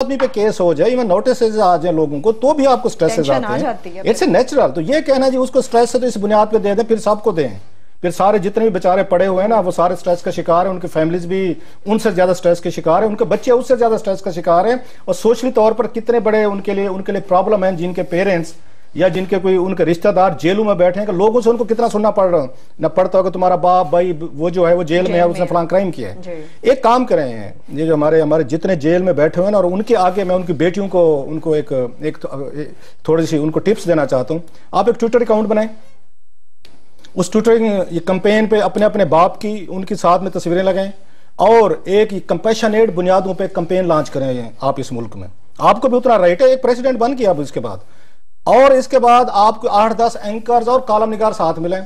आदमी पे केस हो जाए, इवन नोटिस आ जाए लोगों को, तो भी आपको स्ट्रेसेस आते हैं। It's a natural. तो ये कहना जी उसको स्ट्रेस है तो इस बुनियाद पे दे दें, फिर सबको दें, फिर सारे जितने भी बेचारे पड़े हुए हैं ना वो सारे स्ट्रेस का शिकार है, उनकी फैमिलीज भी उनसे ज्यादा स्ट्रेस के शिकार है, उनके बच्चे उससे ज्यादा स्ट्रेस का शिकार है। और सोशली तौर पर कितने बड़े उनके लिए प्रॉब्लम है, जिनके पेरेंट्स या जिनके कोई उनके रिश्तेदार जेलों में बैठे हैं, कि लोगों से उनको कितना सुनना पड़ रहा न पड़ता होगा, तुम्हारा बाप भाई वो जो है वो जेल में है, उसने फलां क्राइम किया है। एक काम करें, ये जो हमारे जितने जेल में बैठे हुए हैं ना, और उनके आगे मैं उनकी बेटियों को उनको एक थोड़ी सी उनको टिप्स देना चाहता हूँ। आप एक ट्विटर अकाउंट बनाएं, उस ट्विटर कैंपेन पे अपने अपने बाप की उनके साथ में तस्वीरें लगाएं, और एक कंपैशनेट बुनियादों पे कैंपेन लॉन्च करें आप इस मुल्क में। आपको भी उतना राइट है, एक प्रेसिडेंट बन गया अब इसके बाद। और इसके बाद आपको 8-10 एंकर्स और कॉलम निगार साथ मिले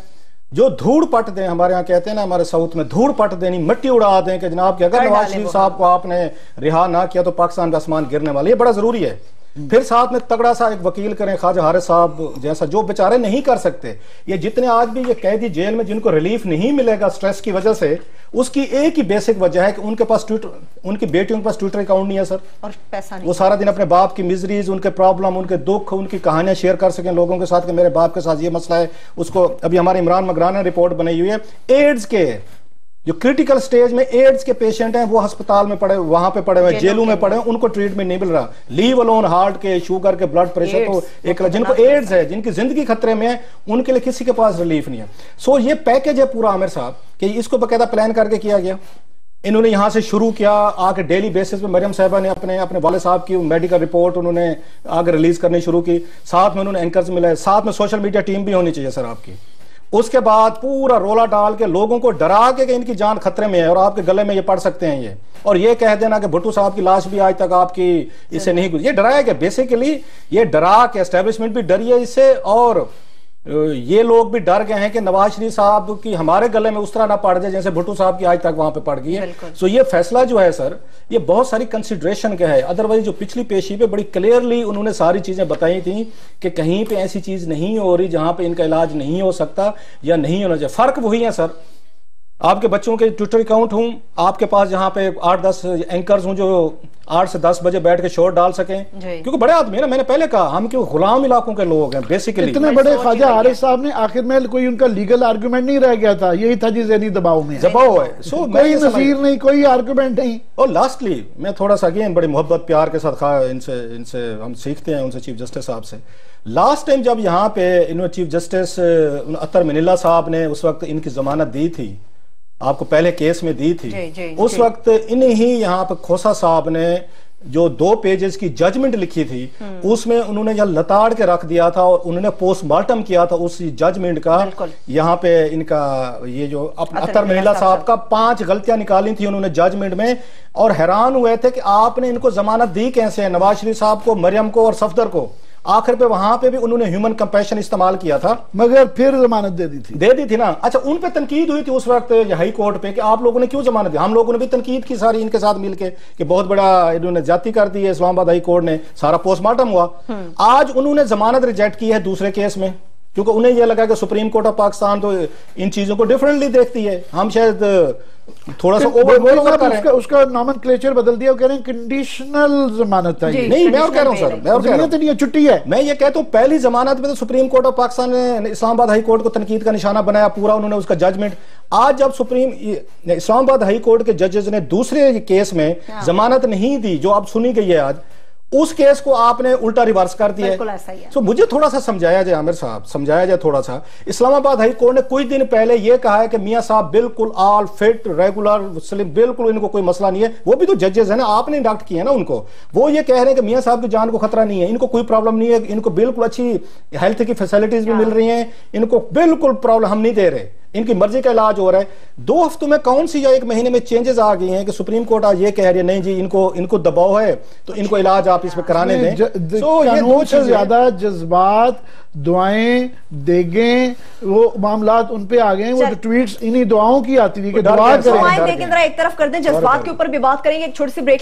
जो धूड़ पट दें, हमारे यहाँ कहते हैं ना, हमारे साउथ में धूड़ पट देनी, मिट्टी उड़ा दें कि जनाब कि अगर नवाज शरीफ साहब को आपने रिहा ना किया तो पाकिस्तान का आसमान गिरने वाला। ये बड़ा जरूरी है। फिर साथ में तगड़ा सा एक वकील करें, ख्वाजा हारिस साहब जैसा, जो बेचारे नहीं कर सकते। ये जितने आज भी ये कैदी जेल में जिनको रिलीफ नहीं मिलेगा स्ट्रेस की वजह से, उसकी एक ही बेसिक वजह है कि उनके पास उनकी बेटियों के पास ट्विटर अकाउंट नहीं है सर, और पैसा नहीं। वो सारा दिन अपने बाप की मिजरीज, उनके प्रॉब्लम, उनके दुख, उनकी कहानियां शेयर कर सकें लोगों के साथ कि मेरे बाप के साथ ये मसला है। उसको अभी हमारे इमरान मगरान ने रिपोर्ट बनाई हुई है, एड्स के जो क्रिटिकल स्टेज में एड्स के पेशेंट हैं, वो अस्पताल में पड़े, वहां पे पड़े हुए, जेलों में पड़े, उनको ट्रीटमेंट नहीं मिल रहा। लीव अलोन हार्ट के, शुगर के, ब्लड प्रेशर, तो एक जिनको एड्स है, जिनकी जिंदगी खतरे में है, उनके लिए किसी के पास रिलीफ नहीं है। सो ये पैकेज है पूरा आमिर साहब कि इसको बकायदा प्लान करके किया गया। इन्होंने यहां से शुरू किया, आके डेली बेसिस पे मरियम साहिबा ने अपने वाले साहब की मेडिकल रिपोर्ट उन्होंने आगे रिलीज करनी शुरू की, साथ में उन्होंने एंकर्स मिले, साथ में सोशल मीडिया टीम भी होनी चाहिए सर आपकी। उसके बाद पूरा रोला डाल के लोगों को डरा के कि इनकी जान खतरे में है और आपके गले में ये पड़ सकते हैं ये, और ये कह देना कि भुट्टो साहब की लाश भी आज तक आपकी इससे नहीं गुजरी। ये डराया गया बेसिकली, ये डरा के एस्टेब्लिशमेंट भी डरी है इससे, और ये लोग भी डर गए हैं कि नवाज शरीफ साहब की हमारे गले में उस तरह ना पड़ जाए जैसे भुट्टो साहब की आज तक वहां पे पड़ गई है। सो ये फैसला जो है सर, ये बहुत सारी कंसिडरेशन का है। अदरवाइज जो पिछली पेशी पे बड़ी क्लियरली उन्होंने सारी चीजें बताई थी कि कहीं पे ऐसी चीज नहीं हो रही जहां पे इनका इलाज नहीं हो सकता या नहीं होना चाहिए। फर्क वही है सर, आपके बच्चों के ट्विटर अकाउंट हूं, आपके पास जहां पे 8-10 एंकर्स हूं जो 8 से 10 बजे बैठ के शोर डाल सकें, क्योंकि बड़े आदमी है ना, मैंने पहले कहा हम क्यों गुलाम इलाकों के लोग हैं बेसिकली। इतने बड़े ख्वाजा हारिस साहब ने आखिर में कोई उनका लीगल आर्गुमेंट नहीं रह गया था, यही था जी ज़हनी दबाव में दबाव है। सो कोई नज़ीर नहीं, कोई आर्गुमेंट नहीं। और लास्टली मैं थोड़ा सा अगेन बड़ी मोहब्बत प्यार के साथ इनसे हम सीखते हैं, उनसे चीफ जस्टिस साहब से। लास्ट टाइम जब यहाँ पे इन्होंने चीफ जस्टिस अतर मनीला साहब ने उस वक्त इनकी जमानत दी थी, आपको पहले केस में दी थी, उस वक्त इन्हीं यहाँ पर खोसा साहब ने जो 2 पेजेस की जजमेंट लिखी थी, उसमें उन्होंने यह लताड़ के रख दिया था और उन्होंने पोस्टमार्टम किया था उस जजमेंट का। यहाँ पे इनका ये जो अतर मनीला साहब का 5 गलतियां निकाली थी उन्होंने जजमेंट में, और हैरान हुए थे कि आपने इनको जमानत दी कैसे, नवाज शरीफ साहब को, मरियम को और सफदर को। आखिर पे वहां पे भी उन्होंने ह्यूमन कंपैशन इस्तेमाल किया था, मगर फिर जमानत दे दी थी ना। अच्छा, उन पे तनकीद हुई थी उस वक्त हाई कोर्ट पे कि आप लोगों ने क्यों जमानत दी। हम लोगों ने भी तनकीद की सारी इनके साथ मिलके कि बहुत बड़ा इन्होंने ज्यादती कर दी है। इस्लामाबाद हाई कोर्ट ने, सारा पोस्टमार्टम हुआ। आज उन्होंने जमानत रिजेक्ट की है दूसरे केस में, क्योंकि उन्हें यह लगा कि सुप्रीम कोर्ट ऑफ पाकिस्तान तो इन चीजों को डिफरेंटली देखती है, हम शायद थोड़ा सा उसका नॉमेनक्लेचर बदल दिया, कह रहे हैं कंडीशनल जमानत है। नहीं, मैं और कह रहा हूं सर, मैं और कह रहा हूं छुट्टी है। मैं ये कहता हूं पहली जमानत में तो सुप्रीम कोर्ट ऑफ पाकिस्तान ने इस्लामाबाद हाई कोर्ट को तनकीद का निशाना बनाया पूरा, उन्होंने उसका जजमेंट। आज जब इस्लामाबाद हाई कोर्ट के जजेस ने दूसरे केस में जमानत नहीं दी जो अब सुनी गई है आज, उस केस को आपने उल्टा रिवर्स कर दिया है। सो मुझे थोड़ा सा समझाया जाए आमिर साहब, समझाया जाए थोड़ा सा। इस्लामाबाद हाई कोर्ट ने कुछ दिन पहले यह कहा है कि मियां साहब बिल्कुल ऑल फिट, रेगुलर, स्लिम, बिल्कुल इनको कोई मसला नहीं है। वो भी तो जजेस है ना, आपने इंडक्ट किया ना उनको। वो ये कह रहे हैं कि मियां साहब की जान को खतरा नहीं है, इनको कोई प्रॉब्लम नहीं है, इनको बिल्कुल अच्छी हेल्थ की फैसिलिटीज भी मिल रही हैं, इनको बिल्कुल प्रॉब्लम हम नहीं दे रहे, इनकी मर्जी का इलाज हो रहा है। 2 हफ्तों में कौन सी या 1 महीने में चेंजेस आ गई हैं कि सुप्रीम कोर्ट आज ये कह रही है नहीं जी इनको दबाव है तो इनको इलाज आप इस पे कराने दें। कानून से ज्यादा जज्बात, दुआएं, देगें, वो मामलात उन पे आ गए हैं। वो ट्वीट्स इन्हीं दुआओं की आती थी कि दुआ करें। एक तरफ कर दें, जज्बात के ऊपर भी बात करेंगे, एक छोटी सी ब्रेक।